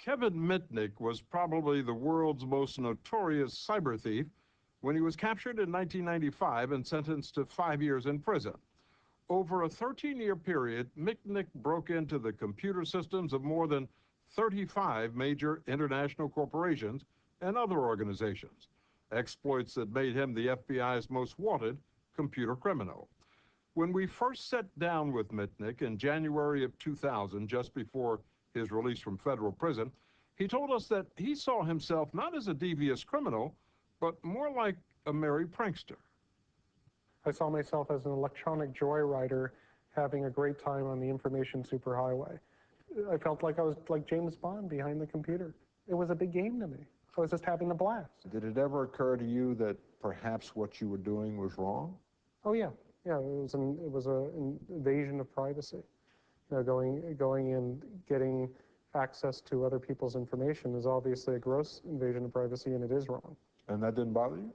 Kevin Mitnick was probably the world's most notorious cyber thief when he was captured in 1995 and sentenced to 5 years in prison. Over a 13-year period, Mitnick broke into the computer systems of more than 35 major international corporations and other organizations, exploits that made him the FBI's most wanted computer criminal. When we first sat down with Mitnick in January of 2000, just before his release from federal prison, he told us that he saw himself not as a devious criminal, but more like a merry prankster. I saw myself as an electronic joyrider having a great time on the information superhighway. I felt like I was like James Bond behind the computer. It was a big game to me. I was just having a blast. Did it ever occur to you that perhaps what you were doing was wrong? Oh yeah, yeah. It was an invasion of privacy. You know, going and getting access to other people's information is obviously a gross invasion of privacy, and it is wrong. And that didn't bother you?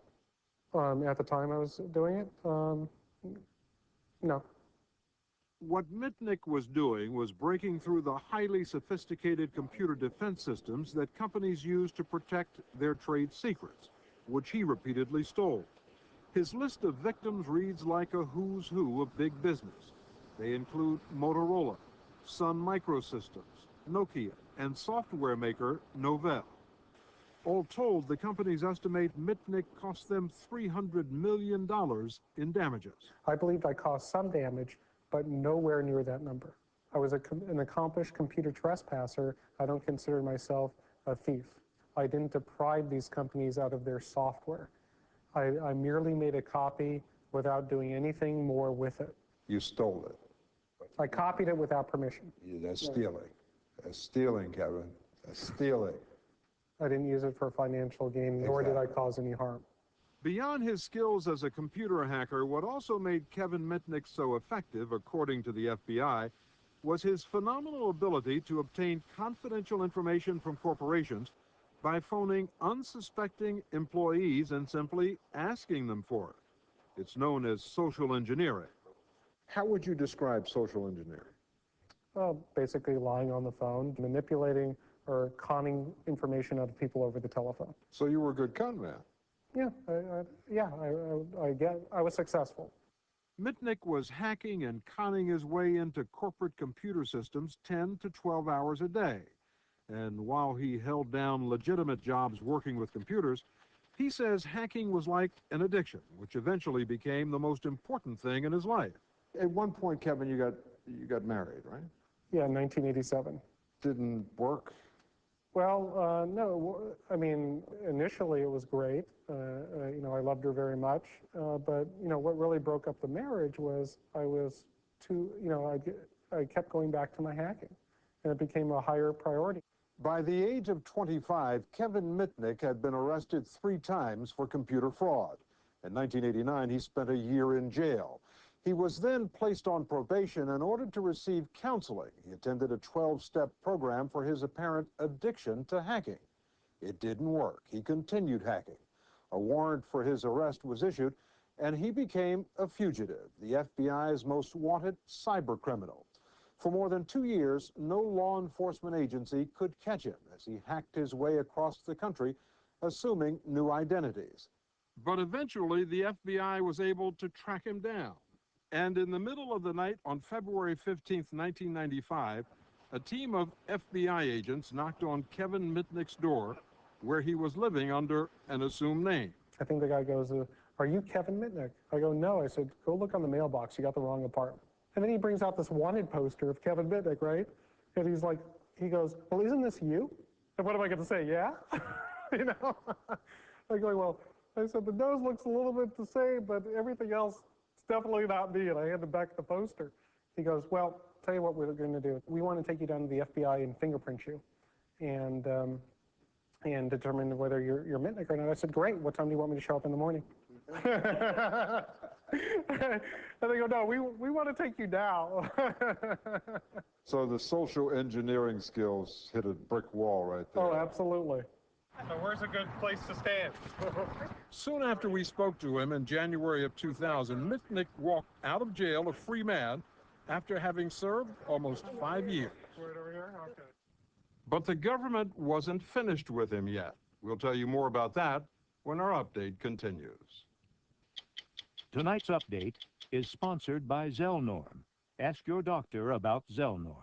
At the time I was doing it, no. What Mitnick was doing was breaking through the highly sophisticated computer defense systems that companies use to protect their trade secrets, which he repeatedly stole. His list of victims reads like a who's who of big business. They include Motorola, Sun Microsystems, Nokia, and software maker Novell. All told, the companies estimate Mitnick cost them $300 million in damages. I believed I caused some damage, but nowhere near that number. I was an accomplished computer trespasser. I don't consider myself a thief. I didn't deprive these companies out of their software. I merely made a copy without doing anything more with it. You stole it. I copied it without permission. Yeah, that's stealing. That's stealing, Kevin. That's stealing. I didn't use it for financial gain, nor did I cause any harm. Beyond his skills as a computer hacker, what also made Kevin Mitnick so effective, according to the FBI, was his phenomenal ability to obtain confidential information from corporations by phoning unsuspecting employees and simply asking them for it. It's known as social engineering. How would you describe social engineering? Well, basically lying on the phone, manipulating or conning information out of people over the telephone. So you were a good con man? Yeah, I was successful. Mitnick was hacking and conning his way into corporate computer systems 10 to 12 hours a day. And while he held down legitimate jobs working with computers, he says hacking was like an addiction, which eventually became the most important thing in his life. At one point, Kevin, you got married, right? Yeah, in 1987. Didn't work? Well, no. I mean, initially it was great. You know, I loved her very much. But you know, what really broke up the marriage was I kept going back to my hacking, and it became a higher priority. By the age of 25, Kevin Mitnick had been arrested 3 times for computer fraud. In 1989, he spent a year in jail. He was then placed on probation and ordered to receive counseling. He attended a 12-step program for his apparent addiction to hacking. It didn't work. He continued hacking. A warrant for his arrest was issued, and he became a fugitive, the FBI's most wanted cyber criminal. For more than 2 years, no law enforcement agency could catch him as he hacked his way across the country, assuming new identities. But eventually, the FBI was able to track him down. And in the middle of the night on February 15, 1995, a team of FBI agents knocked on Kevin Mitnick's door, where he was living under an assumed name. I think the guy goes, "Are you Kevin Mitnick?" I go, "No." I said, "Go look on the mailbox. You got the wrong apartment." And then he brings out this wanted poster of Kevin Minick, right? And he's like, he goes, "Well, isn't this you?" And what am I going to say? Yeah? You know? I'm going, well, I said, the nose looks a little bit the same, but everything else, it's definitely not me. And I handed back the poster. He goes, "Well, tell you what we're going to do. We want to take you down to the FBI and fingerprint you and determine whether you're Mitnick or not." I said, "Great. What time do you want me to show up in the morning?" And they go, "No, we want to take you down." So the social engineering skills hit a brick wall right there. Oh, absolutely. So where's a good place to stand? Soon after we spoke to him in January of 2000, Mitnick walked out of jail a free man after having served almost 5 years. Right over here? Okay. But the government wasn't finished with him yet. We'll tell you more about that when our update continues. Tonight's update is sponsored by Zelnorm. Ask your doctor about Zelnorm.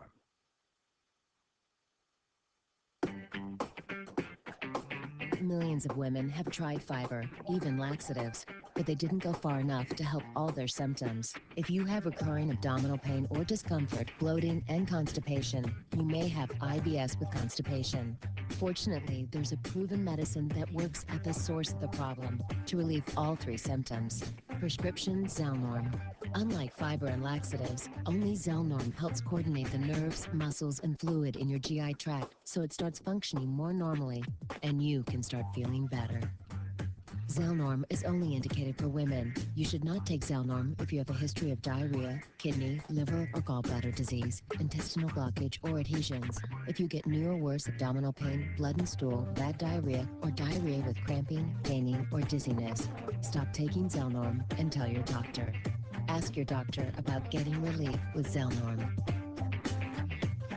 Millions of women have tried fiber, even laxatives, but they didn't go far enough to help all their symptoms. If you have recurring abdominal pain or discomfort, bloating, and constipation, you may have IBS with constipation. Fortunately, there's a proven medicine that works at the source of the problem to relieve all three symptoms. Prescription Zelnorm. Unlike fiber and laxatives, only Zelnorm helps coordinate the nerves, muscles, and fluid in your GI tract so it starts functioning more normally, and you can start feeling better. Zelnorm is only indicated for women. You should not take Zelnorm if you have a history of diarrhea, kidney, liver, or gallbladder disease, intestinal blockage, or adhesions. If you get new or worse abdominal pain, blood and stool, bad diarrhea, or diarrhea with cramping, gaining, or dizziness, stop taking Zelnorm and tell your doctor. Ask your doctor about getting relief with Zelnorm.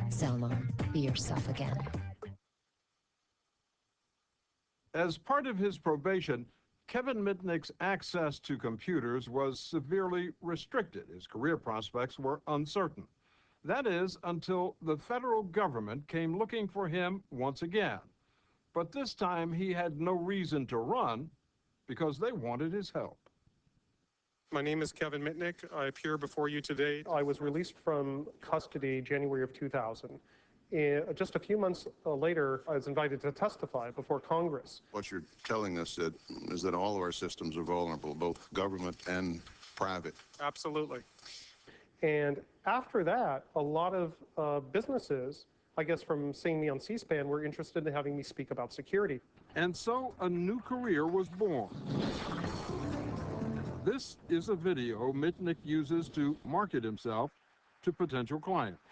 Zelnorm, be yourself again. As part of his probation, Kevin Mitnick's access to computers was severely restricted. His career prospects were uncertain. That is, until the federal government came looking for him once again. But this time he had no reason to run because they wanted his help. My name is Kevin Mitnick. I appear before you today. I was released from custody January of 2000. Just a few months later, I was invited to testify before Congress. What you're telling us is that all of our systems are vulnerable, both government and private. Absolutely. And after that, a lot of businesses, I guess from seeing me on C-SPAN, were interested in having me speak about security. And so a new career was born. This is a video Mitnick uses to market himself to potential clients.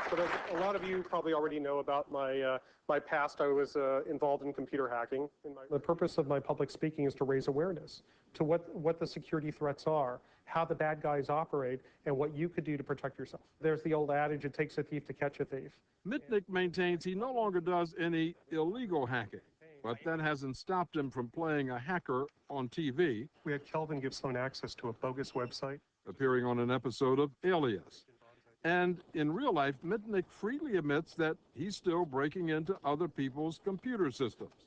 But as a lot of you probably already know about my past, I was involved in computer hacking. The purpose of my public speaking is to raise awareness to what the security threats are, how the bad guys operate, and what you could do to protect yourself. There's the old adage, it takes a thief to catch a thief. Mitnick maintains he no longer does any illegal hacking, but that hasn't stopped him from playing a hacker on TV. We had Kelvin give someone access to a bogus website. Appearing on an episode of Alias. And in real life, Mitnick freely admits that he's still breaking into other people's computer systems.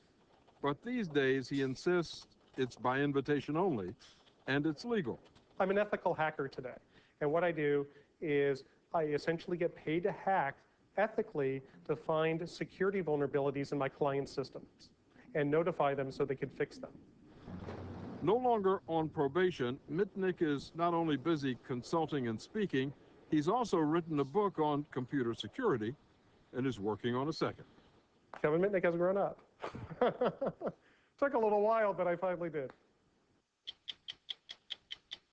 But these days, he insists it's by invitation only, and it's legal. I'm an ethical hacker today. And what I do is I essentially get paid to hack ethically to find security vulnerabilities in my client's systems and notify them so they can fix them. No longer on probation, Mitnick is not only busy consulting and speaking, he's also written a book on computer security and is working on a second. Kevin Mitnick has grown up. Took a little while, but I finally did.